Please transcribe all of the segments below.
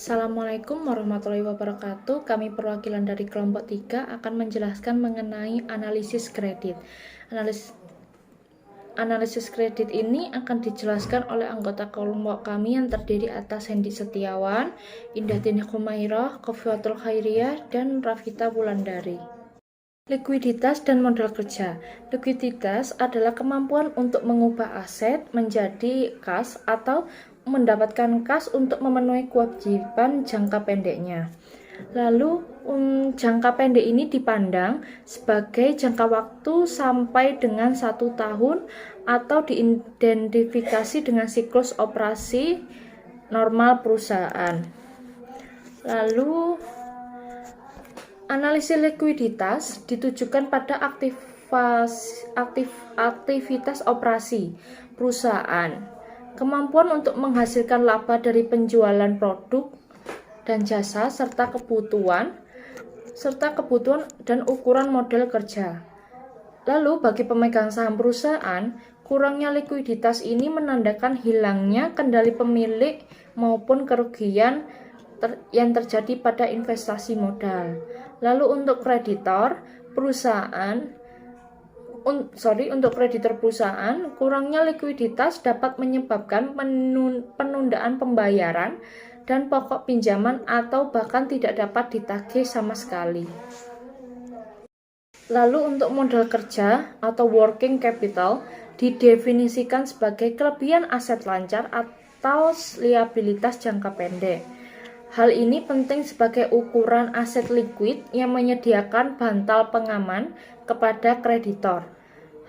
Assalamualaikum warahmatullahi wabarakatuh. Kami perwakilan dari kelompok 3 akan menjelaskan mengenai analisis kredit. Analisis kredit ini akan dijelaskan oleh anggota kelompok kami yang terdiri atas Hendy Setiawan, Indah Dini Khumairah, Kofiatul Khairiyah, dan Rafita Wulandari. Likuiditas dan modal kerja. Likuiditas adalah kemampuan untuk mengubah aset menjadi kas atau mendapatkan kas untuk memenuhi kewajiban jangka pendeknya. Lalu jangka pendek ini dipandang sebagai jangka waktu sampai dengan 1 tahun atau diidentifikasi dengan siklus operasi normal perusahaan. Lalu analisis likuiditas ditujukan pada aktivitas operasi perusahaan, kemampuan untuk menghasilkan laba dari penjualan produk dan jasa, serta kebutuhan dan ukuran modal kerja. Lalu bagi pemegang saham perusahaan, kurangnya likuiditas ini menandakan hilangnya kendali pemilik maupun kerugian yang terjadi pada investasi modal. Lalu untuk kreditor perusahaan, kurangnya likuiditas dapat menyebabkan penundaan pembayaran dan pokok pinjaman atau bahkan tidak dapat ditagih sama sekali. Lalu untuk modal kerja atau working capital didefinisikan sebagai kelebihan aset lancar atau liabilitas jangka pendek. Hal ini penting sebagai ukuran aset likuid yang menyediakan bantal pengaman kepada kreditor.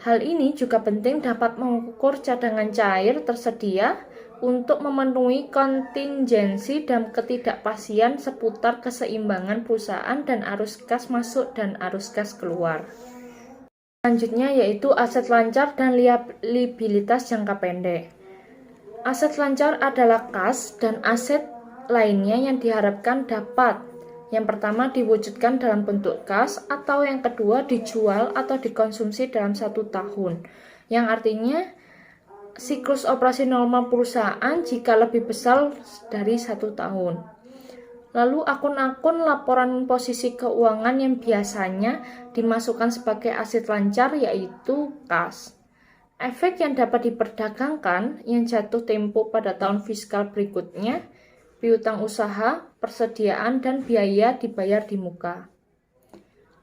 Hal ini juga penting dapat mengukur cadangan cair tersedia untuk memenuhi kontingensi dan ketidakpastian seputar keseimbangan perusahaan dan arus kas masuk dan arus kas keluar. Selanjutnya yaitu aset lancar dan liabilitas jangka pendek. Aset lancar adalah kas dan aset lainnya yang diharapkan dapat yang pertama diwujudkan dalam bentuk kas atau yang kedua dijual atau dikonsumsi dalam 1 tahun, yang artinya siklus operasi normal perusahaan jika lebih besar dari 1 tahun. Lalu akun-akun laporan posisi keuangan yang biasanya dimasukkan sebagai aset lancar yaitu kas. Efek yang dapat diperdagangkan yang jatuh tempo pada tahun fiskal berikutnya, piutang usaha, persediaan, dan biaya dibayar di muka.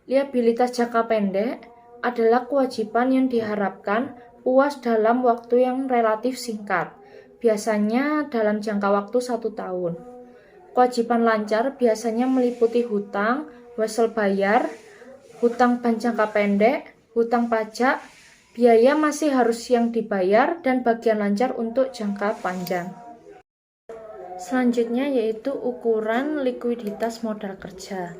Liabilitas jangka pendek adalah kewajiban yang diharapkan puas dalam waktu yang relatif singkat, biasanya dalam jangka waktu 1 tahun. Kewajiban lancar biasanya meliputi hutang, wesel bayar, hutang bank jangka pendek, hutang pajak, biaya masih harus yang dibayar, dan bagian lancar untuk jangka panjang. Selanjutnya yaitu ukuran likuiditas modal kerja.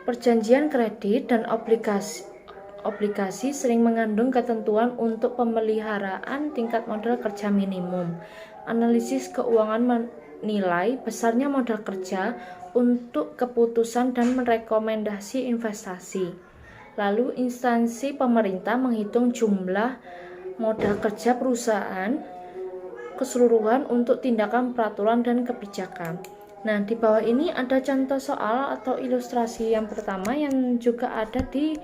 Perjanjian kredit dan obligasi sering mengandung ketentuan untuk pemeliharaan tingkat modal kerja minimum. Analisis keuangan menilai besarnya modal kerja untuk keputusan dan merekomendasi investasi. Lalu instansi pemerintah menghitung jumlah modal kerja perusahaan keseluruhan untuk tindakan peraturan dan kebijakan. Nah, di bawah ini ada contoh soal atau ilustrasi yang pertama yang juga ada di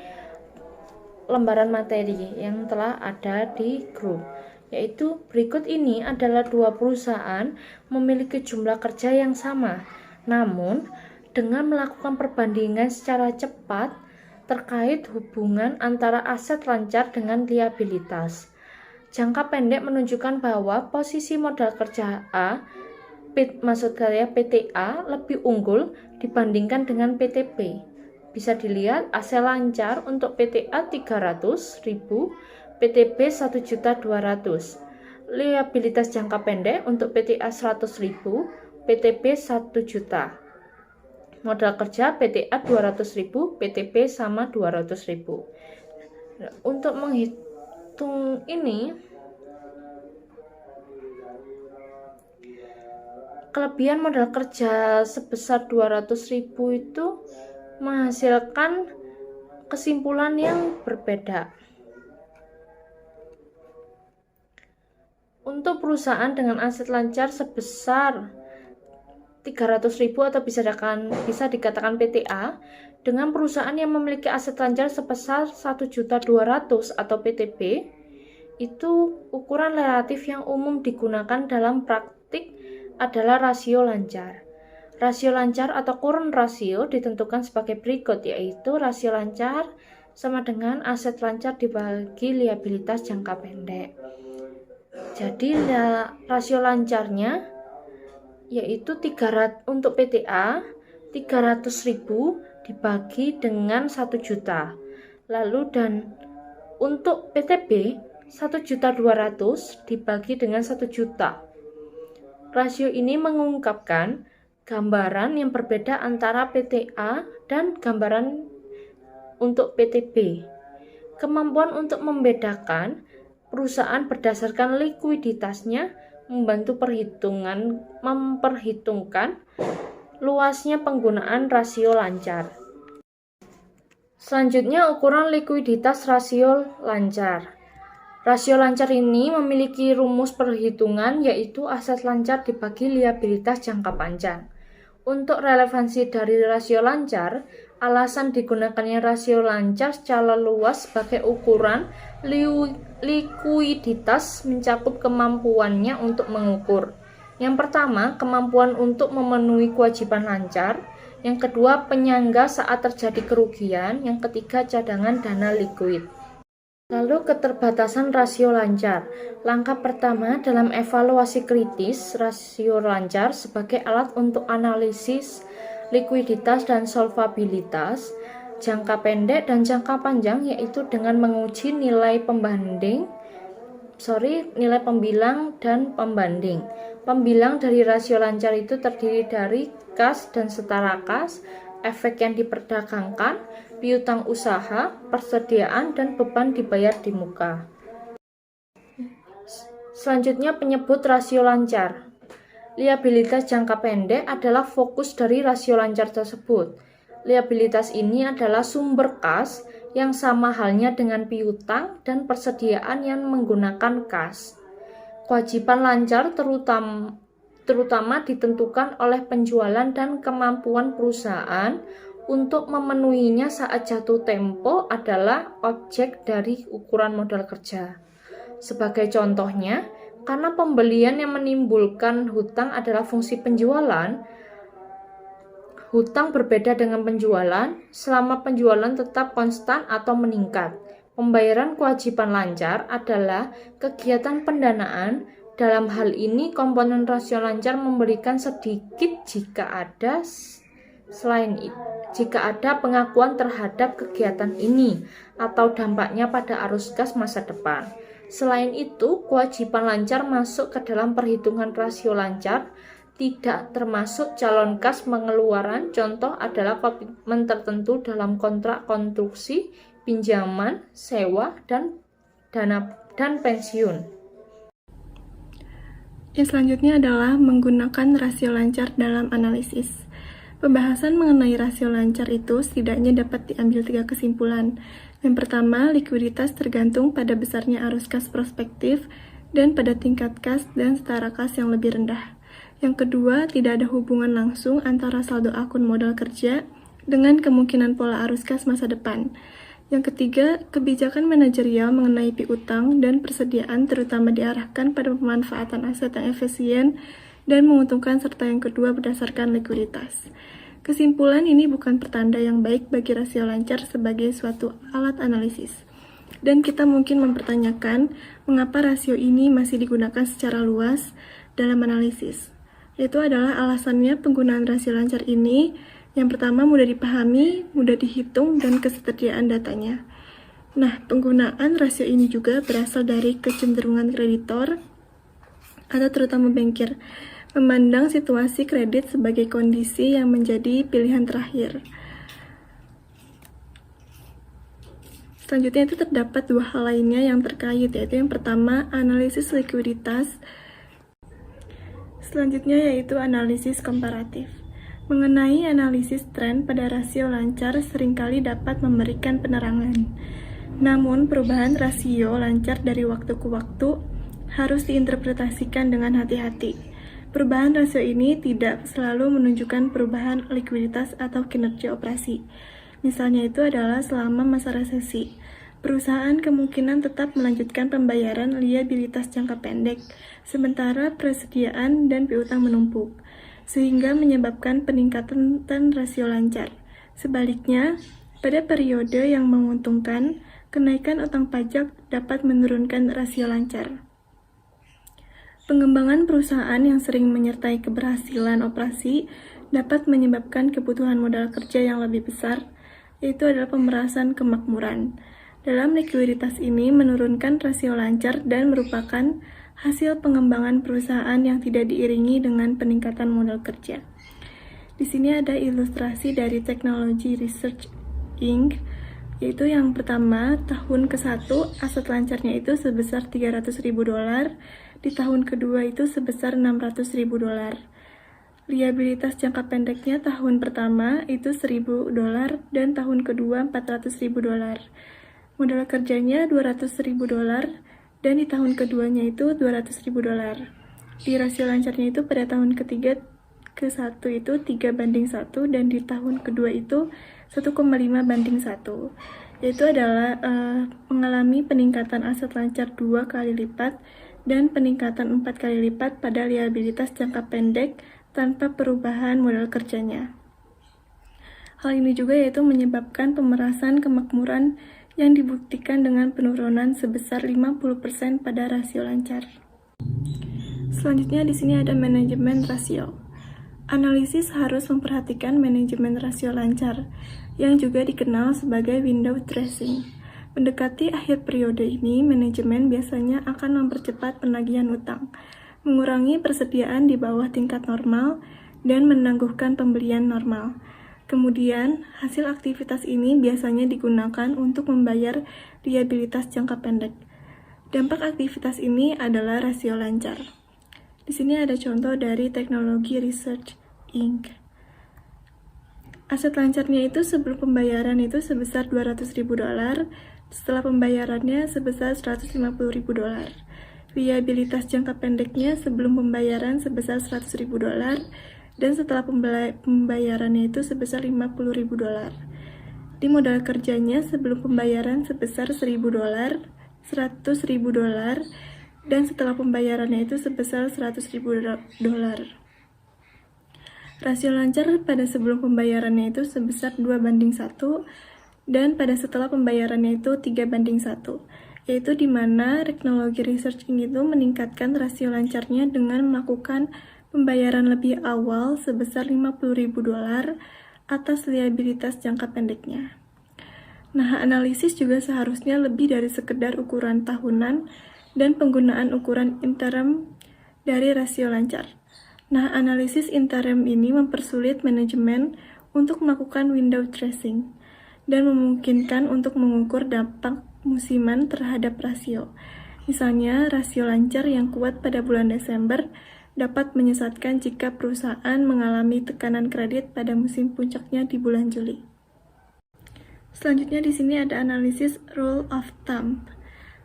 lembaran materi yang telah ada di grup, yaitu berikut ini adalah 2 perusahaan memiliki jumlah kerja yang sama, namun dengan melakukan perbandingan secara cepat terkait hubungan antara aset lancar dengan liabilitas. Jangka pendek menunjukkan bahwa posisi modal kerja PTA lebih unggul dibandingkan dengan PTP. Bisa dilihat aset lancar untuk PTA 300.000, PTP 1.200.000. Liabilitas jangka pendek untuk PTA 100.000, PTP 1 juta. Modal kerja PTA 200.000, PTP sama 200.000. Untuk menghitung ini, kelebihan modal kerja sebesar 200.000 itu menghasilkan kesimpulan yang berbeda. Untuk perusahaan dengan aset lancar sebesar 300.000 atau bisa dikatakan PTA dengan perusahaan yang memiliki aset lancar sebesar 1.200.000 atau PTB, itu ukuran relatif yang umum digunakan dalam praktik adalah rasio lancar. Rasio lancar atau current ratio ditentukan sebagai berikut, yaitu rasio lancar sama dengan aset lancar dibagi liabilitas jangka pendek. Jadi rasio lancarnya yaitu 300 untuk PTA 300.000 dibagi dengan 1 juta. Lalu dan untuk PTB 1.200.000 dibagi dengan 1 juta. Rasio ini mengungkapkan gambaran yang berbeda antara PTA dan gambaran untuk PTB. Kemampuan untuk membedakan perusahaan berdasarkan likuiditasnya membantu memperhitungkan luasnya penggunaan rasio lancar. Selanjutnya, ukuran likuiditas rasio lancar. Rasio lancar ini memiliki rumus perhitungan, yaitu aset lancar dibagi liabilitas jangka panjang. Untuk relevansi dari rasio lancar, alasan digunakannya rasio lancar secara luas sebagai ukuran likuiditas mencakup kemampuannya untuk mengukur. Yang pertama, kemampuan untuk memenuhi kewajiban lancar. Yang kedua, penyangga saat terjadi kerugian. Yang ketiga, cadangan dana likuid. Lalu keterbatasan rasio lancar. Langkah pertama dalam evaluasi kritis rasio lancar sebagai alat untuk analisis likuiditas dan solvabilitas jangka pendek dan jangka panjang, yaitu dengan menguji nilai pembilang dan pembanding. Pembilang dari rasio lancar itu terdiri dari kas dan setara kas, efek yang diperdagangkan, piutang usaha, persediaan, dan beban dibayar di muka. Selanjutnya, penyebut rasio lancar. Liabilitas jangka pendek adalah fokus dari rasio lancar tersebut. Liabilitas ini adalah sumber kas yang sama halnya dengan piutang dan persediaan yang menggunakan kas. Kewajiban lancar terutama ditentukan oleh penjualan dan kemampuan perusahaan untuk memenuhinya saat jatuh tempo adalah objek dari ukuran modal kerja. Sebagai contohnya, karena pembelian yang menimbulkan hutang adalah fungsi penjualan, hutang berbeda dengan penjualan selama penjualan tetap konstan atau meningkat. Pembayaran kewajiban lancar adalah kegiatan pendanaan. Dalam hal ini, komponen rasio lancar memberikan sedikit jika ada pengakuan terhadap kegiatan ini atau dampaknya pada arus kas masa depan. Selain itu, kewajiban lancar masuk ke dalam perhitungan rasio lancar, tidak termasuk calon kas pengeluaran. Contoh adalah komitmen tertentu dalam kontrak konstruksi, pinjaman, sewa, dan pensiun. Yang selanjutnya adalah menggunakan rasio lancar dalam analisis. Pembahasan mengenai rasio lancar itu setidaknya dapat diambil 3 kesimpulan. Yang pertama, likuiditas tergantung pada besarnya arus kas prospektif dan pada tingkat kas dan setara kas yang lebih rendah. Yang kedua, tidak ada hubungan langsung antara saldo akun modal kerja dengan kemungkinan pola arus kas masa depan. Yang ketiga, kebijakan manajerial mengenai piutang dan persediaan terutama diarahkan pada pemanfaatan aset yang efisien dan menguntungkan, serta yang kedua berdasarkan likuiditas. Kesimpulan ini bukan pertanda yang baik bagi rasio lancar sebagai suatu alat analisis. Dan kita mungkin mempertanyakan mengapa rasio ini masih digunakan secara luas dalam analisis. Itu adalah alasannya penggunaan rasio lancar ini. Yang pertama, mudah dipahami, mudah dihitung, dan ketersediaan datanya. Nah, penggunaan rasio ini juga berasal dari kecenderungan kreditor atau terutama bankir memandang situasi kredit sebagai kondisi yang menjadi pilihan terakhir. Selanjutnya itu terdapat 2 hal lainnya yang terkait, yaitu yang pertama, analisis likuiditas. Selanjutnya yaitu analisis komparatif. Mengenai analisis tren pada rasio lancar seringkali dapat memberikan penerangan. Namun, perubahan rasio lancar dari waktu ke waktu harus diinterpretasikan dengan hati-hati. Perubahan rasio ini tidak selalu menunjukkan perubahan likuiditas atau kinerja operasi. Misalnya itu adalah selama masa resesi. Perusahaan kemungkinan tetap melanjutkan pembayaran liabilitas jangka pendek, sementara persediaan dan piutang menumpuk, sehingga menyebabkan peningkatan rasio lancar. Sebaliknya, pada periode yang menguntungkan, kenaikan utang pajak dapat menurunkan rasio lancar. Pengembangan perusahaan yang sering menyertai keberhasilan operasi dapat menyebabkan kebutuhan modal kerja yang lebih besar, yaitu adalah pemerasan kemakmuran. Dalam likuiditas ini menurunkan rasio lancar dan merupakan hasil pengembangan perusahaan yang tidak diiringi dengan peningkatan modal kerja. Di sini ada ilustrasi dari Technology Research Inc., yaitu yang pertama, tahun ke-1 aset lancarnya itu sebesar $300.000, di tahun kedua itu sebesar $600.000. Liabilitas jangka pendeknya tahun pertama itu $1.000 dan tahun kedua $400.000. Modal kerjanya $200.000 dan di tahun keduanya itu $200.000. Di rasio lancarnya itu pada tahun ketiga ke-1 itu 3:1 dan di tahun kedua itu 1,5:1. Yaitu adalah mengalami peningkatan aset lancar 2 kali lipat dan peningkatan 4 kali lipat pada liabilitas jangka pendek tanpa perubahan modal kerjanya. Hal ini juga yaitu menyebabkan pemerasan kemakmuran yang dibuktikan dengan penurunan sebesar 50% pada rasio lancar. Selanjutnya di sini ada manajemen rasio. Analisis harus memperhatikan manajemen rasio lancar, yang juga dikenal sebagai window dressing. Mendekati akhir periode ini, manajemen biasanya akan mempercepat penagihan utang, mengurangi persediaan di bawah tingkat normal, dan menangguhkan pembelian normal. Kemudian, hasil aktivitas ini biasanya digunakan untuk membayar liabilitas jangka pendek. Dampak aktivitas ini adalah rasio lancar. Di sini ada contoh dari Technology Research Inc. Aset lancarnya itu sebelum pembayaran itu sebesar $200.000, setelah pembayarannya sebesar $150.000. Liabilitas jangka pendeknya sebelum pembayaran sebesar $100.000 dan setelah pembayarannya itu sebesar $50.000. Di modal kerjanya sebelum pembayaran sebesar $1.000, $100.000 dan setelah pembayarannya itu sebesar $100.000. Rasio lancar pada sebelum pembayarannya itu sebesar 2:1 dan pada setelah pembayarannya itu 3:1, yaitu di mana Technology Research itu meningkatkan rasio lancarnya dengan melakukan pembayaran lebih awal sebesar $50.000 atas liabilitas jangka pendeknya. Nah, analisis juga seharusnya lebih dari sekedar ukuran tahunan dan penggunaan ukuran interim dari rasio lancar. Nah, analisis interim ini mempersulit manajemen untuk melakukan window dressing dan memungkinkan untuk mengukur dampak musiman terhadap rasio. Misalnya, rasio lancar yang kuat pada bulan Desember dapat menyesatkan jika perusahaan mengalami tekanan kredit pada musim puncaknya di bulan Juli. Selanjutnya di sini ada analisis rule of thumb.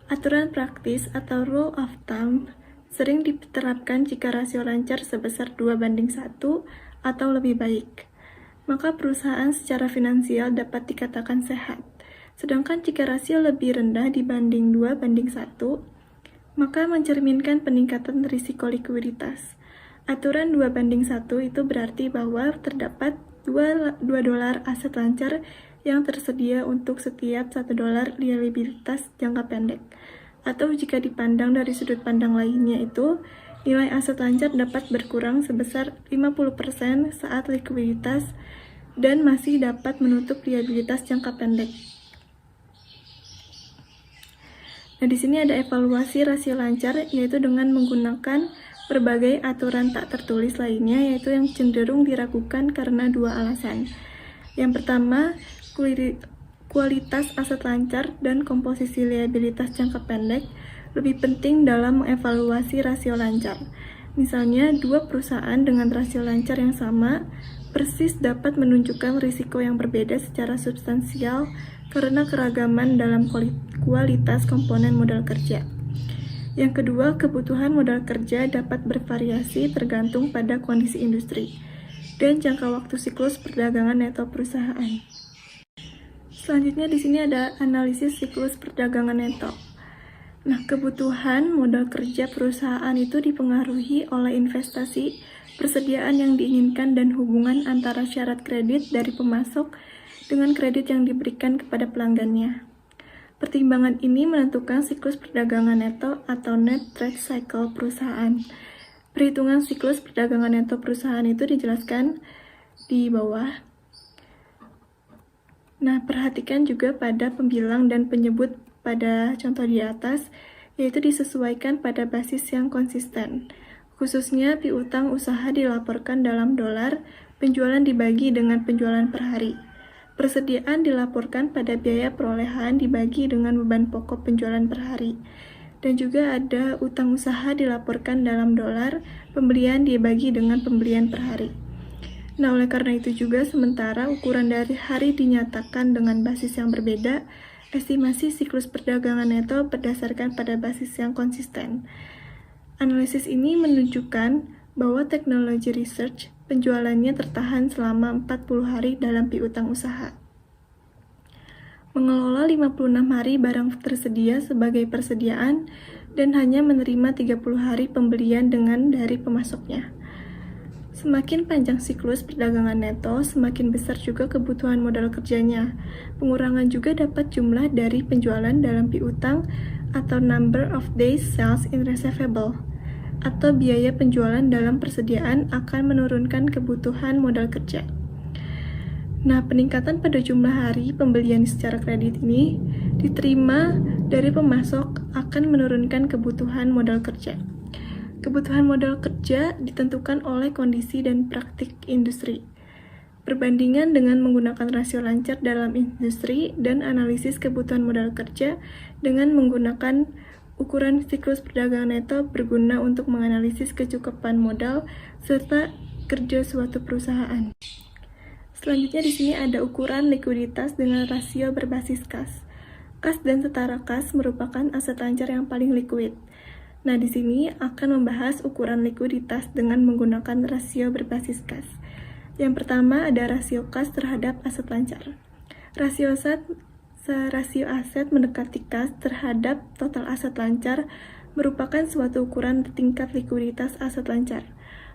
Aturan praktis atau rule of thumb sering diterapkan jika rasio lancar sebesar 2:1 atau lebih baik. Maka perusahaan secara finansial dapat dikatakan sehat. Sedangkan jika rasio lebih rendah dibanding 2:1, maka mencerminkan peningkatan risiko likuiditas. Aturan 2:1 itu berarti bahwa terdapat $2 aset lancar yang tersedia untuk setiap $1 liabilitas jangka pendek. Atau jika dipandang dari sudut pandang lainnya itu, nilai aset lancar dapat berkurang sebesar 50% saat likuiditas dan masih dapat menutup liabilitas jangka pendek. Nah, di sini ada evaluasi rasio lancar, yaitu dengan menggunakan berbagai aturan tak tertulis lainnya, yaitu yang cenderung diragukan karena dua alasan. Yang pertama, kualitas aset lancar dan komposisi liabilitas jangka pendek lebih penting dalam mengevaluasi rasio lancar. Misalnya, dua perusahaan dengan rasio lancar yang sama persis dapat menunjukkan risiko yang berbeda secara substansial karena keragaman dalam kualitas komponen modal kerja. Yang kedua, kebutuhan modal kerja dapat bervariasi tergantung pada kondisi industri dan jangka waktu siklus perdagangan neto perusahaan. Selanjutnya di sini ada analisis siklus perdagangan neto. Nah, kebutuhan modal kerja perusahaan itu dipengaruhi oleh investasi, persediaan yang diinginkan, dan hubungan antara syarat kredit dari pemasok dengan kredit yang diberikan kepada pelanggannya. Pertimbangan ini menentukan siklus perdagangan neto atau net trade cycle perusahaan. Perhitungan siklus perdagangan neto perusahaan itu dijelaskan di bawah. Nah, perhatikan juga pada pembilang dan penyebut pada contoh di atas, yaitu disesuaikan pada basis yang konsisten. Khususnya piutang usaha dilaporkan dalam dolar, penjualan dibagi dengan penjualan per hari. Persediaan dilaporkan pada biaya perolehan dibagi dengan beban pokok penjualan per hari. Dan juga ada utang usaha dilaporkan dalam dolar, pembelian dibagi dengan pembelian per hari. Nah, oleh karena itu juga sementara ukuran dari hari dinyatakan dengan basis yang berbeda, estimasi siklus perdagangan neto berdasarkan pada basis yang konsisten. Analisis ini menunjukkan bahwa teknologi research penjualannya tertahan selama 40 hari dalam piutang usaha. Mengelola 56 hari barang tersedia sebagai persediaan dan hanya menerima 30 hari pembelian dari pemasoknya. Semakin panjang siklus perdagangan neto, semakin besar juga kebutuhan modal kerjanya. Pengurangan juga dapat jumlah dari penjualan dalam piutang atau number of days sales in receivable, atau biaya penjualan dalam persediaan akan menurunkan kebutuhan modal kerja. Nah, peningkatan pada jumlah hari pembelian secara kredit ini diterima dari pemasok akan menurunkan kebutuhan modal kerja. Kebutuhan modal kerja ditentukan oleh kondisi dan praktik industri. Perbandingan dengan menggunakan rasio lancar dalam industri dan analisis kebutuhan modal kerja dengan menggunakan ukuran siklus perdagangan neto berguna untuk menganalisis kecukupan modal serta kerja suatu perusahaan. Selanjutnya di sini ada ukuran likuiditas dengan rasio berbasis kas. Kas dan setara kas merupakan aset lancar yang paling likuid. Nah, di sini akan membahas ukuran likuiditas dengan menggunakan rasio berbasis kas. Yang pertama ada rasio kas terhadap aset lancar. Rasio aset mendekati kas terhadap total aset lancar merupakan suatu ukuran tingkat likuiditas aset lancar.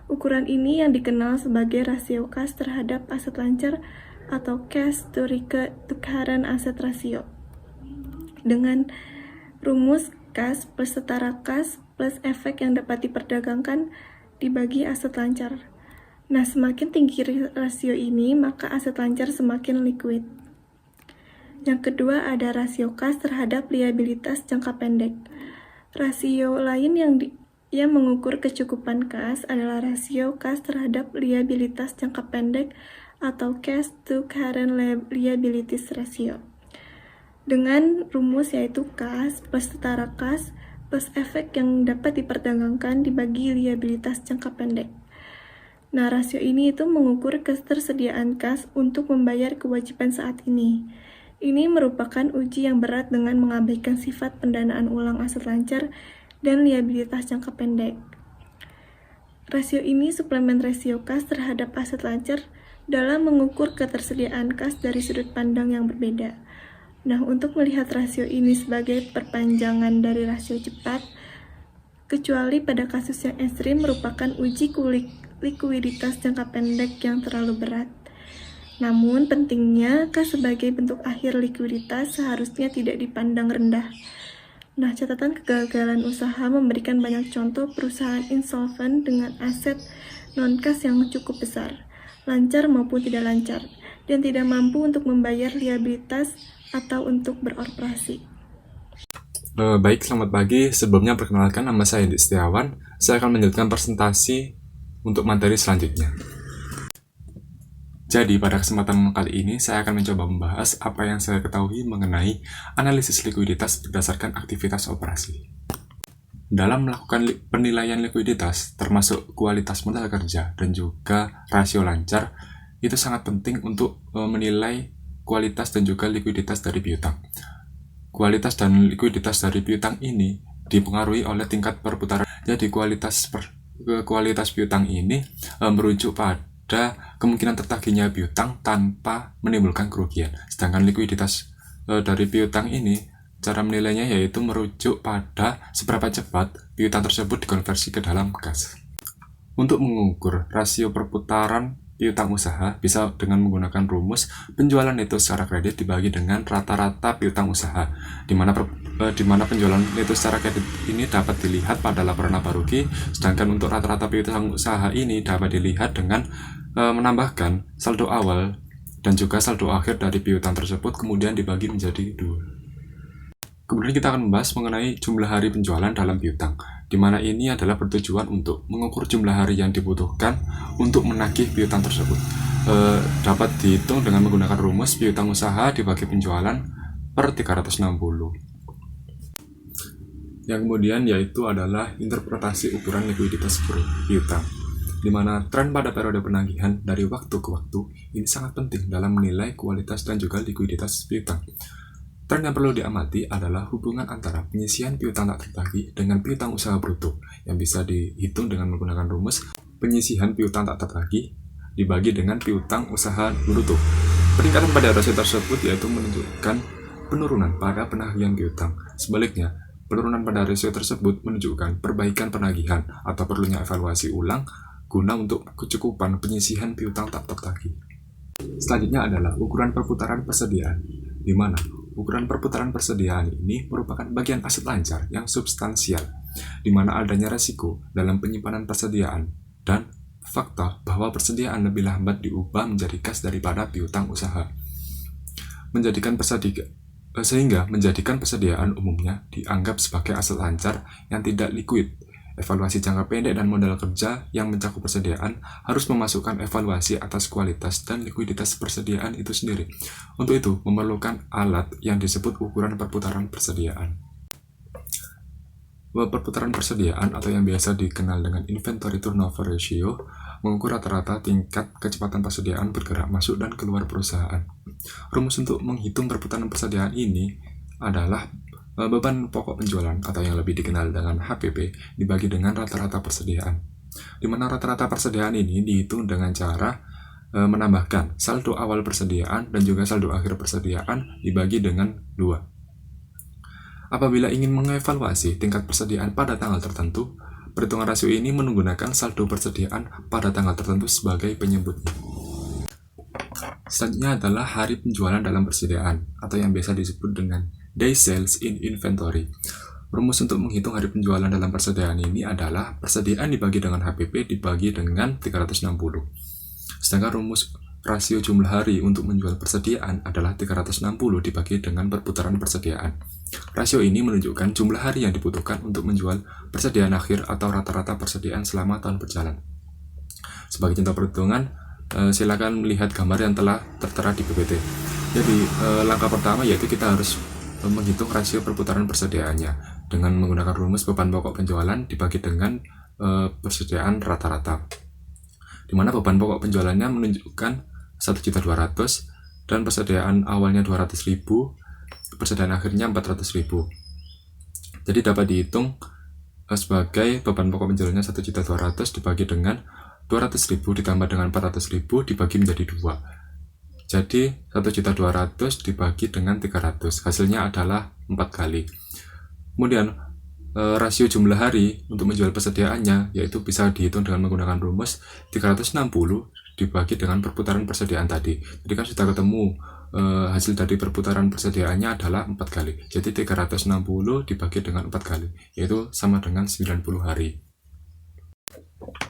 Ukuran ini yang dikenal sebagai rasio kas terhadap aset lancar atau cash to current asset ratio. Dengan rumus kas plus setara kas plus efek yang dapat diperdagangkan dibagi aset lancar. Nah, semakin tinggi rasio ini, maka aset lancar semakin liquid. Yang kedua ada rasio kas terhadap liabilitas jangka pendek. Rasio lain yang mengukur kecukupan kas adalah rasio kas terhadap liabilitas jangka pendek atau cash to current liabilities ratio. Dengan rumus yaitu kas plus setara kas plus efek yang dapat diperdagangkan dibagi liabilitas jangka pendek. Nah, rasio ini itu mengukur ketersediaan kas untuk membayar kewajiban saat ini. Ini merupakan uji yang berat dengan mengabaikan sifat pendanaan ulang aset lancar dan liabilitas jangka pendek. Rasio ini suplemen rasio kas terhadap aset lancar dalam mengukur ketersediaan kas dari sudut pandang yang berbeda. Nah, untuk melihat rasio ini sebagai perpanjangan dari rasio cepat, kecuali pada kasus yang ekstrim merupakan uji likuiditas jangka pendek yang terlalu berat. Namun, pentingnya kas sebagai bentuk akhir likuiditas seharusnya tidak dipandang rendah. Nah, catatan kegagalan usaha memberikan banyak contoh perusahaan insolven dengan aset non-kas yang cukup besar, lancar maupun tidak lancar, dan tidak mampu untuk membayar liabilitas atau untuk beroperasi. Baik, selamat pagi. Sebelumnya perkenalkan, nama saya Edi Setiawan. Saya akan melanjutkan presentasi untuk materi selanjutnya. Jadi, pada kesempatan kali ini, saya akan mencoba membahas apa yang saya ketahui mengenai analisis likuiditas berdasarkan aktivitas operasi. Dalam melakukan penilaian likuiditas, termasuk kualitas modal kerja dan juga rasio lancar, itu sangat penting untuk menilai kualitas dan juga likuiditas dari piutang. Kualitas dan likuiditas dari piutang ini dipengaruhi oleh tingkat perputaran. Jadi kualitas piutang ini merujuk pada kemungkinan tertagihnya piutang tanpa menimbulkan kerugian. Sedangkan likuiditas dari piutang ini, cara menilainya yaitu merujuk pada seberapa cepat piutang tersebut dikonversi ke dalam kas. Untuk mengukur rasio perputaran piutang usaha bisa dengan menggunakan rumus penjualan neto secara kredit dibagi dengan rata-rata piutang usaha, di mana penjualan neto secara kredit ini dapat dilihat pada laporan laba rugi, sedangkan untuk rata-rata piutang usaha ini dapat dilihat dengan menambahkan saldo awal dan juga saldo akhir dari piutang tersebut kemudian dibagi menjadi 2. Kemudian kita akan membahas mengenai jumlah hari penjualan dalam piutang, di mana ini adalah bertujuan untuk mengukur jumlah hari yang dibutuhkan untuk menagih piutang tersebut. Dapat dihitung dengan menggunakan rumus piutang usaha dibagi penjualan per 360. Yang kemudian yaitu adalah interpretasi ukuran likuiditas piutang, di mana tren pada periode penagihan dari waktu ke waktu ini sangat penting dalam menilai kualitas dan juga likuiditas piutang. Tren yang perlu diamati adalah hubungan antara penyisihan piutang tak tertagih dengan piutang usaha bruto, yang bisa dihitung dengan menggunakan rumus penyisihan piutang tak tertagih dibagi dengan piutang usaha bruto. Peningkatan pada rasio tersebut yaitu menunjukkan penurunan pada penagihan piutang. Sebaliknya, penurunan pada rasio tersebut menunjukkan perbaikan penagihan atau perlunya evaluasi ulang guna untuk kecukupan penyisihan piutang tak tertagih. Selanjutnya adalah ukuran perputaran persediaan, di mana ukuran perputaran persediaan ini merupakan bagian aset lancar yang substansial, di mana adanya resiko dalam penyimpanan persediaan dan fakta bahwa persediaan lebih lambat diubah menjadi kas daripada piutang usaha, sehingga menjadikan persediaan umumnya dianggap sebagai aset lancar yang tidak likuid. Evaluasi jangka pendek dan modal kerja yang mencakup persediaan harus memasukkan evaluasi atas kualitas dan likuiditas persediaan itu sendiri. Untuk itu, memerlukan alat yang disebut ukuran perputaran persediaan. Perputaran persediaan atau yang biasa dikenal dengan inventory turnover ratio mengukur rata-rata tingkat kecepatan persediaan bergerak masuk dan keluar perusahaan. Rumus untuk menghitung perputaran persediaan ini adalah beban pokok penjualan atau yang lebih dikenal dengan HPP dibagi dengan rata-rata persediaan, di mana rata-rata persediaan ini dihitung dengan cara menambahkan saldo awal persediaan dan juga saldo akhir persediaan dibagi dengan 2. Apabila ingin mengevaluasi tingkat persediaan pada tanggal tertentu, perhitungan rasio ini menggunakan saldo persediaan pada tanggal tertentu sebagai penyebutnya. Selanjutnya adalah hari penjualan dalam persediaan atau yang biasa disebut dengan Day Sales in Inventory. Rumus untuk menghitung hari penjualan dalam persediaan ini adalah persediaan dibagi dengan HPP dibagi dengan 360. Sedangkan rumus rasio jumlah hari untuk menjual persediaan adalah 360 dibagi dengan perputaran persediaan. Rasio ini menunjukkan jumlah hari yang dibutuhkan untuk menjual persediaan akhir atau rata-rata persediaan selama tahun berjalan. Sebagai contoh perhitungan, silakan melihat gambar yang telah tertera di PPT. Jadi, langkah pertama yaitu kita harus menghitung rasio perputaran persediaannya dengan menggunakan rumus beban pokok penjualan dibagi dengan persediaan rata-rata, di mana beban pokok penjualannya menunjukkan 1.200.000 dan persediaan awalnya 200.000, persediaan akhirnya 400.000. Jadi dapat dihitung sebagai beban pokok penjualannya 1.200.000 dibagi dengan 200.000 ditambah dengan 400.000 dibagi menjadi 2. Jadi 1.200.000 dibagi dengan 300, hasilnya adalah 4 kali. Kemudian rasio jumlah hari untuk menjual persediaannya yaitu bisa dihitung dengan menggunakan rumus 360 dibagi dengan perputaran persediaan tadi. Jadi kan sudah ketemu hasil dari perputaran persediaannya adalah 4 kali. Jadi 360 dibagi dengan 4 kali, yaitu sama dengan 90 hari.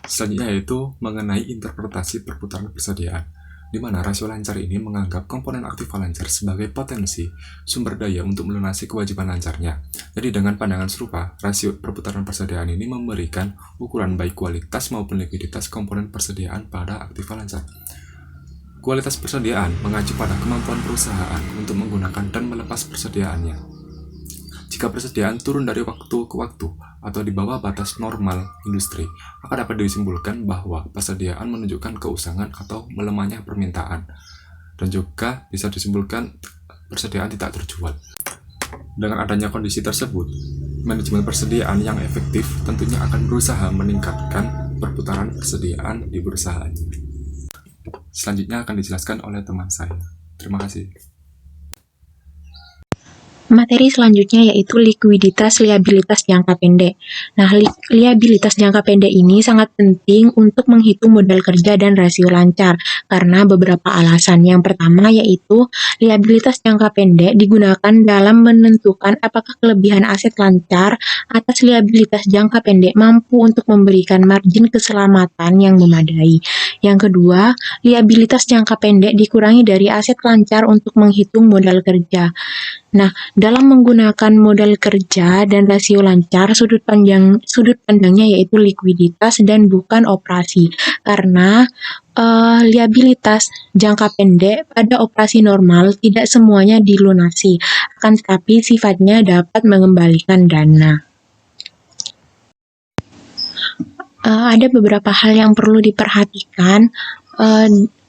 Selanjutnya yaitu mengenai interpretasi perputaran persediaan, di mana rasio lancar ini menganggap komponen aktiva lancar sebagai potensi sumber daya untuk melunasi kewajiban lancarnya. Jadi dengan pandangan serupa, rasio perputaran persediaan ini memberikan ukuran baik kualitas maupun likuiditas komponen persediaan pada aktiva lancar. Kualitas persediaan mengacu pada kemampuan perusahaan untuk menggunakan dan melepas persediaannya. Jika persediaan turun dari waktu ke waktu atau di bawah batas normal industri, maka dapat disimpulkan bahwa persediaan menunjukkan keusangan atau melemahnya permintaan, dan juga bisa disimpulkan persediaan tidak terjual. Dengan adanya kondisi tersebut, manajemen persediaan yang efektif tentunya akan berusaha meningkatkan perputaran persediaan di perusahaannya. Selanjutnya akan dijelaskan oleh teman saya. Terima kasih. Materi selanjutnya yaitu likuiditas liabilitas jangka pendek. Nah, liabilitas jangka pendek ini sangat penting untuk menghitung modal kerja dan rasio lancar karena beberapa alasan. Yang pertama yaitu liabilitas jangka pendek digunakan dalam menentukan apakah kelebihan aset lancar atas liabilitas jangka pendek mampu untuk memberikan margin keselamatan yang memadai. Yang kedua, liabilitas jangka pendek dikurangi dari aset lancar untuk menghitung modal kerja. Nah, dalam menggunakan modal kerja dan rasio lancar, sudut pandangnya yaitu likuiditas dan bukan operasi. Karena liabilitas jangka pendek pada operasi normal tidak semuanya dilunasi, akan tetapi sifatnya dapat mengembalikan dana. Ada beberapa hal yang perlu diperhatikan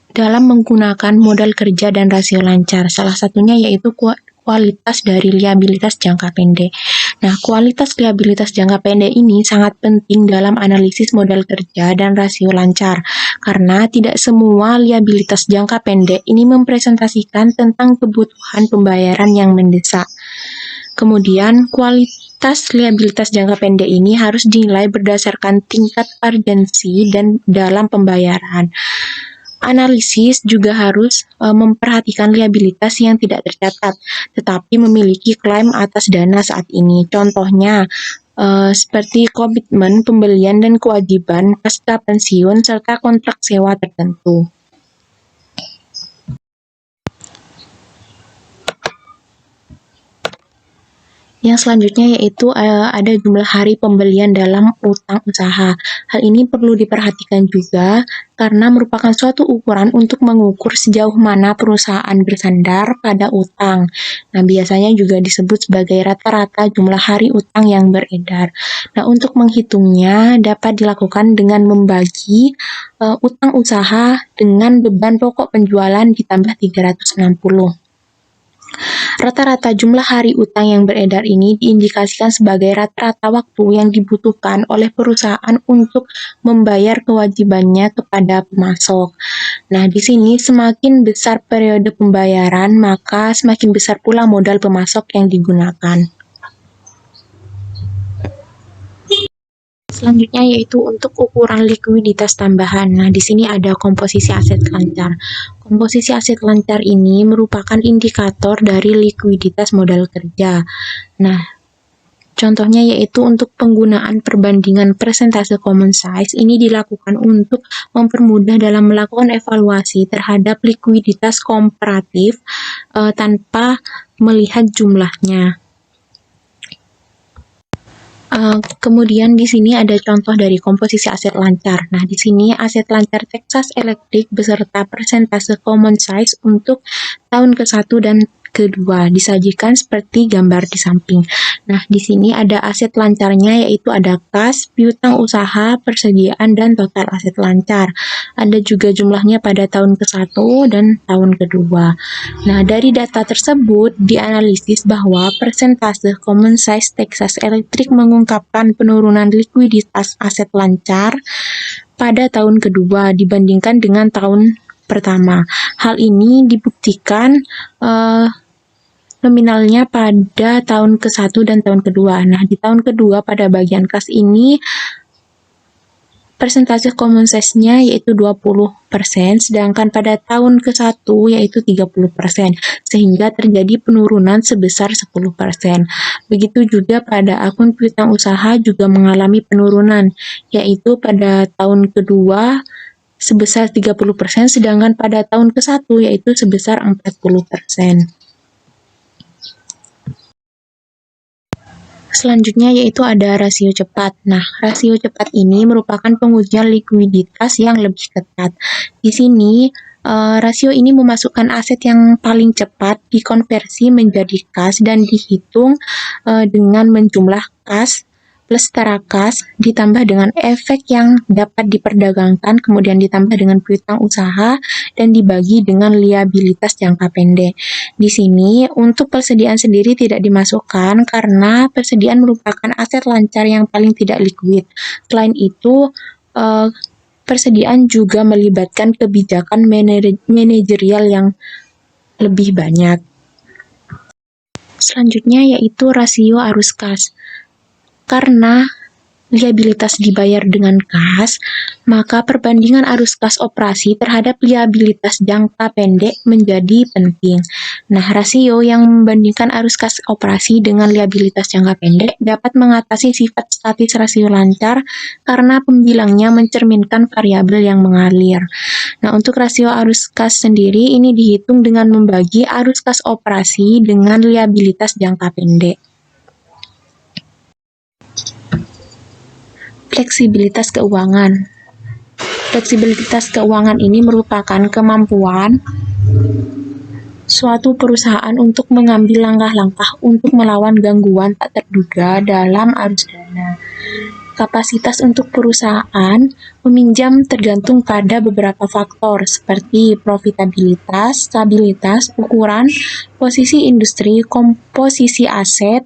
dalam menggunakan modal kerja dan rasio lancar. Salah satunya yaitu kualitas dari liabilitas jangka pendek. Nah, kualitas liabilitas jangka pendek ini sangat penting dalam analisis modal kerja dan rasio lancar, karena tidak semua liabilitas jangka pendek ini mempresentasikan tentang kebutuhan pembayaran yang mendesak. Kemudian, kualitas liabilitas jangka pendek ini harus dinilai berdasarkan tingkat urgensi dan dalam pembayaran. Analisis juga harus memperhatikan liabilitas yang tidak tercatat, tetapi memiliki klaim atas dana saat ini. Contohnya, seperti komitmen pembelian dan kewajiban pasca pensiun serta kontrak sewa tertentu. Yang selanjutnya yaitu ada jumlah hari pembelian dalam utang usaha. Hal ini perlu diperhatikan juga karena merupakan suatu ukuran untuk mengukur sejauh mana perusahaan bersandar pada utang. Nah, biasanya juga disebut sebagai rata-rata jumlah hari utang yang beredar. Nah, untuk menghitungnya dapat dilakukan dengan membagi utang usaha dengan beban pokok penjualan ditambah 360. Rata-rata jumlah hari utang yang beredar ini diindikasikan sebagai rata-rata waktu yang dibutuhkan oleh perusahaan untuk membayar kewajibannya kepada pemasok. Nah, di sini semakin besar periode pembayaran, maka semakin besar pula modal pemasok yang digunakan. Selanjutnya yaitu untuk ukuran likuiditas tambahan. Nah, di sini ada komposisi aset lancar. Komposisi aset lancar ini merupakan indikator dari likuiditas modal kerja. Nah, contohnya yaitu untuk penggunaan perbandingan persentase common size ini dilakukan untuk mempermudah dalam melakukan evaluasi terhadap likuiditas komparatif tanpa melihat jumlahnya. Kemudian di sini ada contoh dari komposisi aset lancar. Nah, di sini aset lancar Texas Electric beserta persentase common size untuk tahun ke-1 dan kedua disajikan seperti gambar di samping. Nah, di sini ada aset lancarnya yaitu ada kas, piutang usaha, persediaan, dan total aset lancar. Ada juga jumlahnya pada tahun ke-1 dan tahun kedua. Nah, dari data tersebut dianalisis bahwa persentase common size Texas Electric mengungkapkan penurunan likuiditas aset lancar pada tahun kedua dibandingkan dengan tahun pertama. Hal ini dibuktikan nominalnya pada tahun ke-1 dan tahun kedua. Nah, di tahun kedua pada bagian kas ini persentase common size-nya yaitu 20%, sedangkan pada tahun ke-1 yaitu 30%, sehingga terjadi penurunan sebesar 10%. Begitu juga pada akun piutang usaha juga mengalami penurunan, yaitu pada tahun kedua sebesar 30%, sedangkan pada tahun ke-1 yaitu sebesar 40%. Selanjutnya yaitu ada rasio cepat. Nah, rasio cepat ini merupakan pengujian likuiditas yang lebih ketat. Di sini, rasio ini memasukkan aset yang paling cepat dikonversi menjadi kas dan dihitung dengan menjumlah kas plus setara kas ditambah dengan efek yang dapat diperdagangkan, kemudian ditambah dengan piutang usaha, dan dibagi dengan liabilitas jangka pendek. Di sini untuk persediaan sendiri tidak dimasukkan karena persediaan merupakan aset lancar yang paling tidak likuid. Selain itu, persediaan juga melibatkan kebijakan manajerial yang lebih banyak. Selanjutnya yaitu rasio arus kas. Karena liabilitas dibayar dengan kas, maka perbandingan arus kas operasi terhadap liabilitas jangka pendek menjadi penting. Nah, rasio yang membandingkan arus kas operasi dengan liabilitas jangka pendek dapat mengatasi sifat statis rasio lancar karena pembilangnya mencerminkan variabel yang mengalir. Nah, untuk rasio arus kas sendiri ini dihitung dengan membagi arus kas operasi dengan liabilitas jangka pendek. Fleksibilitas keuangan. Fleksibilitas keuangan ini merupakan kemampuan suatu perusahaan untuk mengambil langkah-langkah untuk melawan gangguan tak terduga dalam arus dana. Kapasitas untuk perusahaan meminjam tergantung pada beberapa faktor seperti profitabilitas, stabilitas, ukuran, posisi industri, komposisi aset,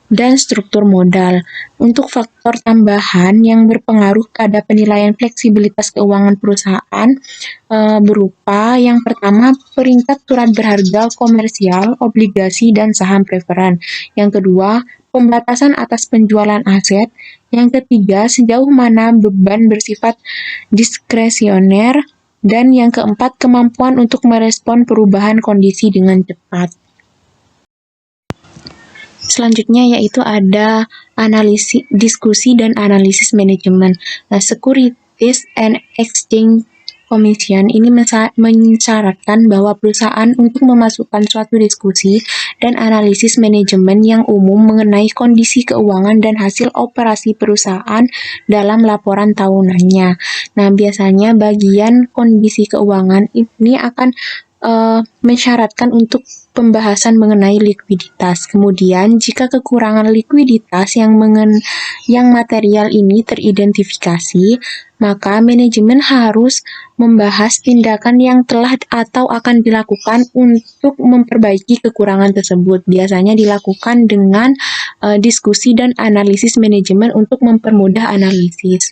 dan struktur modal. Untuk faktor tambahan yang berpengaruh pada penilaian fleksibilitas keuangan perusahaan berupa yang pertama peringkat surat berharga komersial, obligasi, dan saham preferen. Yang kedua, pembatasan atas penjualan aset. Yang ketiga, sejauh mana beban bersifat diskresioner. Dan yang keempat, kemampuan untuk merespon perubahan kondisi dengan cepat. Selanjutnya yaitu ada analisis, diskusi dan analisis manajemen. Nah, Securities and Exchange Commission ini mensyaratkan bahwa perusahaan untuk memasukkan suatu diskusi dan analisis manajemen yang umum mengenai kondisi keuangan dan hasil operasi perusahaan dalam laporan tahunannya. Nah, biasanya bagian kondisi keuangan ini akan mensyaratkan untuk pembahasan mengenai likuiditas. Kemudian, jika kekurangan likuiditas yang material ini teridentifikasi, maka manajemen harus membahas tindakan yang telah atau akan dilakukan untuk memperbaiki kekurangan tersebut. Biasanya dilakukan dengan diskusi dan analisis manajemen untuk mempermudah analisis.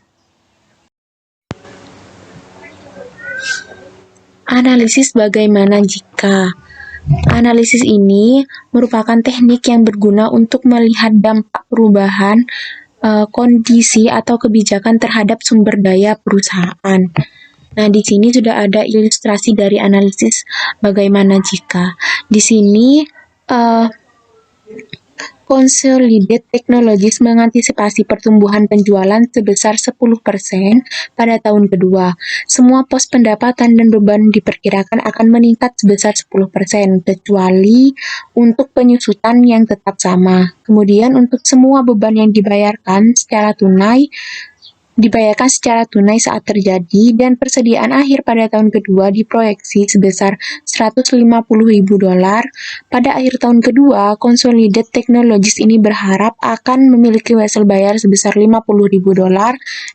Analisis bagaimana jika. Analisis ini merupakan teknik yang berguna untuk melihat dampak perubahan kondisi atau kebijakan terhadap sumber daya perusahaan. Nah, di sini sudah ada ilustrasi dari analisis bagaimana jika. Di sini Consolidated Technologies mengantisipasi pertumbuhan penjualan sebesar 10% pada tahun kedua. Semua pos pendapatan dan beban diperkirakan akan meningkat sebesar 10%, kecuali untuk penyusutan yang tetap sama. Kemudian untuk semua beban yang dibayarkan secara tunai saat terjadi, dan persediaan akhir pada tahun kedua diproyeksi sebesar $150.000. Pada akhir tahun kedua, Consolidated Technologies ini berharap akan memiliki hasil bayar sebesar $50.000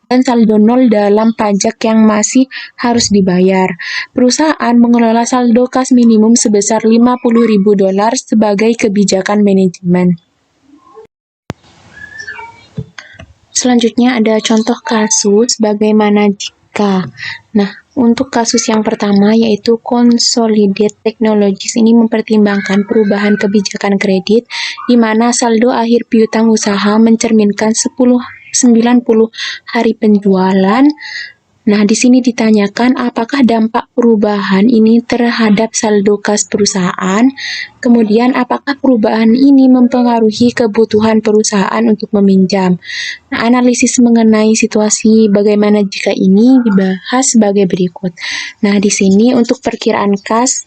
dan saldo nol dalam pajak yang masih harus dibayar. Perusahaan mengelola saldo kas minimum sebesar $50.000 sebagai kebijakan manajemen. Selanjutnya ada contoh kasus bagaimana jika. Nah, untuk kasus yang pertama yaitu Consolidated Technologies ini mempertimbangkan perubahan kebijakan kredit di mana saldo akhir piutang usaha mencerminkan 90 hari penjualan. Nah, di sini ditanyakan apakah dampak perubahan ini terhadap saldo kas perusahaan, kemudian apakah perubahan ini mempengaruhi kebutuhan perusahaan untuk meminjam. Nah, analisis mengenai situasi bagaimana jika ini dibahas sebagai berikut. Nah, di sini untuk perkiraan kas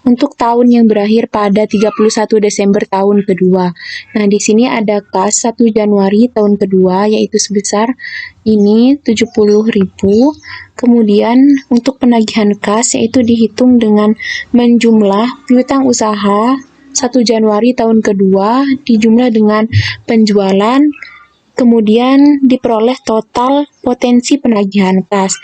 untuk tahun yang berakhir pada 31 Desember tahun kedua. Nah, di sini ada kas 1 Januari tahun kedua yaitu sebesar ini 70.000. Kemudian untuk penagihan kas yaitu dihitung dengan menjumlah piutang usaha 1 Januari tahun kedua dijumlah dengan penjualan, kemudian diperoleh total potensi penagihan kas.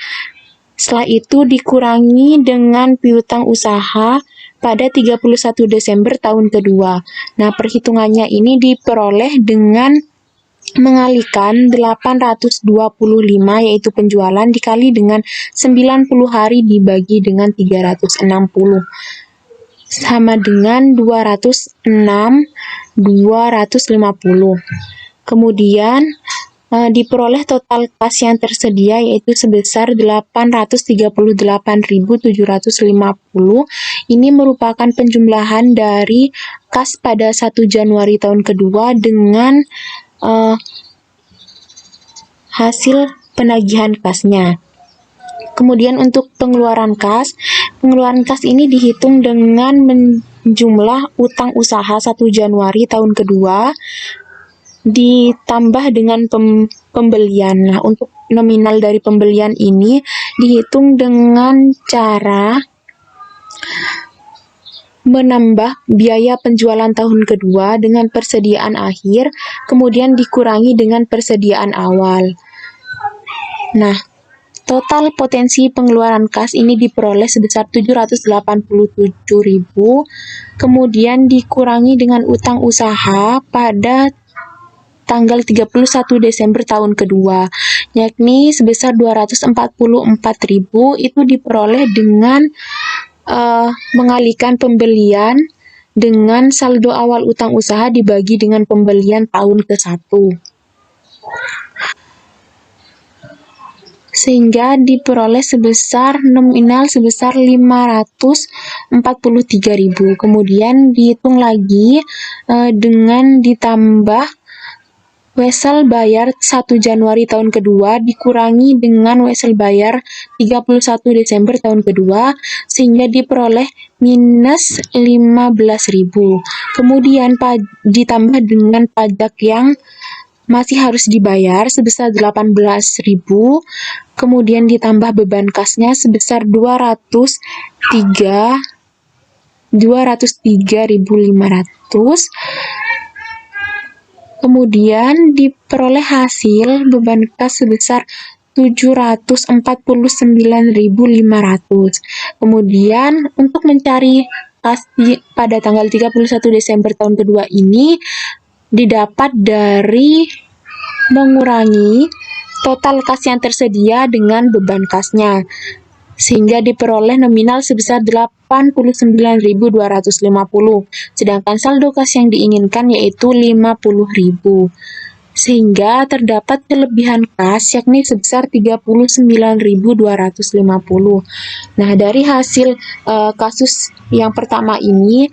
Setelah itu dikurangi dengan piutang usaha pada 31 Desember tahun kedua. Nah, perhitungannya ini diperoleh dengan mengalihkan 825 yaitu penjualan dikali dengan 90 hari dibagi dengan 360 sama dengan 250. Kemudian diperoleh total kas yang tersedia yaitu sebesar 838.750. Ini merupakan penjumlahan dari kas pada 1 Januari tahun kedua dengan hasil penagihan kasnya. Kemudian untuk pengeluaran kas ini dihitung dengan menjumlah utang usaha 1 Januari tahun kedua ditambah dengan pembelian. Nah, untuk nominal dari pembelian ini dihitung dengan cara menambah biaya penjualan tahun kedua dengan persediaan akhir, kemudian dikurangi dengan persediaan awal. Nah, total potensi pengeluaran kas ini diperoleh sebesar 787.000, kemudian dikurangi dengan utang usaha pada tanggal 31 Desember tahun kedua, yakni sebesar 244.000, itu diperoleh dengan mengalihkan pembelian dengan saldo awal utang usaha dibagi dengan pembelian tahun ke-1. Sehingga diperoleh sebesar nominal sebesar 543.000. Kemudian dihitung lagi dengan ditambah wesel bayar 1 Januari tahun kedua dikurangi dengan wesel bayar 31 Desember tahun kedua sehingga diperoleh minus 15.000. Kemudian ditambah dengan pajak yang masih harus dibayar sebesar 18.000. Kemudian ditambah beban kasnya sebesar 203.500. Kemudian diperoleh hasil beban kas sebesar 749.500. Kemudian untuk mencari kas pada tanggal 31 Desember tahun kedua ini didapat dari mengurangi total kas yang tersedia dengan beban kasnya, sehingga diperoleh nominal sebesar 89.250, sedangkan saldo kas yang diinginkan yaitu 50.000, sehingga terdapat kelebihan kas yakni sebesar 39.250. Nah, dari hasil kasus yang pertama ini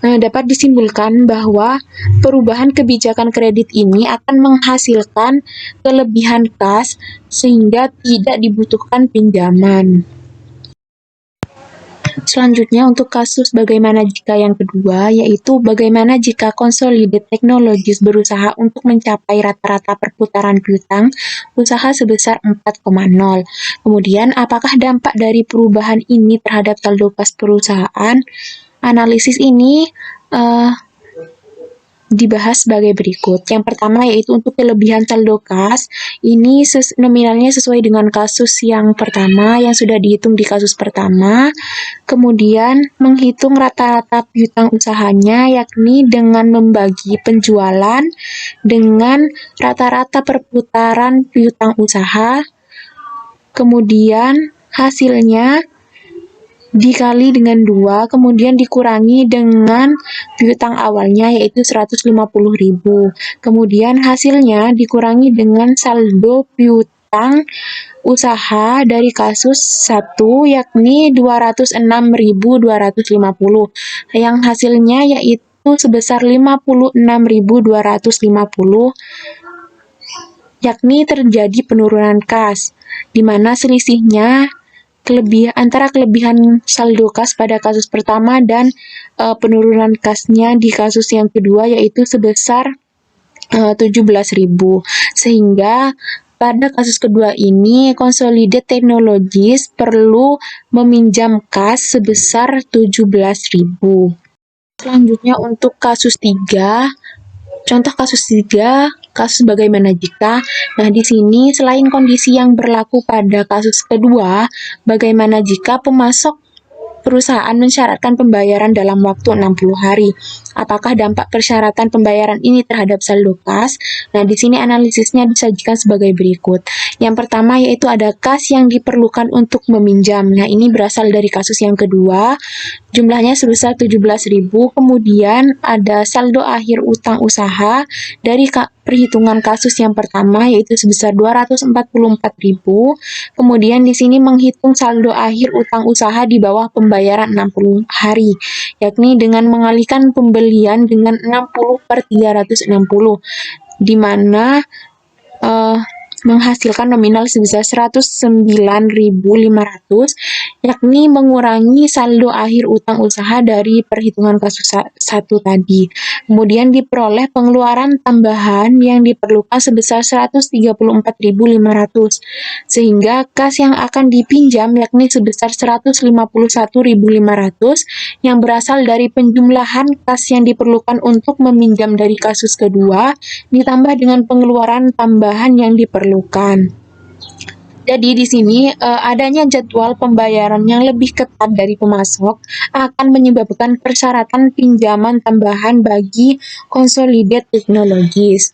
dapat disimpulkan bahwa perubahan kebijakan kredit ini akan menghasilkan kelebihan kas sehingga tidak dibutuhkan pinjaman. Selanjutnya untuk kasus bagaimana jika yang kedua, yaitu bagaimana jika Consolidated Technologies berusaha untuk mencapai rata-rata perputaran piutang usaha sebesar 4,0. Kemudian apakah dampak dari perubahan ini terhadap saldo kas perusahaan? Analisis ini dibahas sebagai berikut. Yang pertama yaitu untuk kelebihan saldo kas, ini nominalnya sesuai dengan kasus yang pertama yang sudah dihitung di kasus pertama. Kemudian menghitung rata-rata piutang usahanya yakni dengan membagi penjualan dengan rata-rata perputaran piutang usaha. Kemudian hasilnya dikali dengan 2, kemudian dikurangi dengan piutang awalnya yaitu 150.000. Kemudian hasilnya dikurangi dengan saldo piutang usaha dari kasus 1 yakni 206.250, yang hasilnya yaitu sebesar 56.250, yakni terjadi penurunan kas, di mana selisihnya antara kelebihan saldo kas pada kasus pertama dan penurunan kasnya di kasus yang kedua yaitu sebesar 17.000. Sehingga pada kasus kedua ini Consolidated Technologies perlu meminjam kas sebesar 17.000. Selanjutnya untuk kasus 3, contoh kasus 3, kasus bagaimana jika. Nah, di sini selain kondisi yang berlaku pada kasus kedua, bagaimana jika pemasok perusahaan mensyaratkan pembayaran dalam waktu 60 hari. Apakah dampak persyaratan pembayaran ini terhadap saldo kas? Nah, di sini analisisnya disajikan sebagai berikut. Yang pertama yaitu ada kas yang diperlukan untuk meminjam. Nah, ini berasal dari kasus yang kedua. Jumlahnya sebesar 17.000. Kemudian ada saldo akhir utang usaha dari perhitungan kasus yang pertama yaitu sebesar 244.000. Kemudian di sini menghitung saldo akhir utang usaha di bawah pembayaran 60 hari, yakni dengan mengalihkan pembelian dengan 60/360, di mana menghasilkan nominal sebesar 109.500, yakni mengurangi saldo akhir utang usaha dari perhitungan kasus 1 tadi. Kemudian diperoleh pengeluaran tambahan yang diperlukan sebesar 134.500, sehingga kas yang akan dipinjam yakni sebesar 151.500 yang berasal dari penjumlahan kas yang diperlukan untuk meminjam dari kasus kedua ditambah dengan pengeluaran tambahan yang diperlukan. Jadi di sini adanya jadwal pembayaran yang lebih ketat dari pemasok akan menyebabkan persyaratan pinjaman tambahan bagi Consolidated Technologies.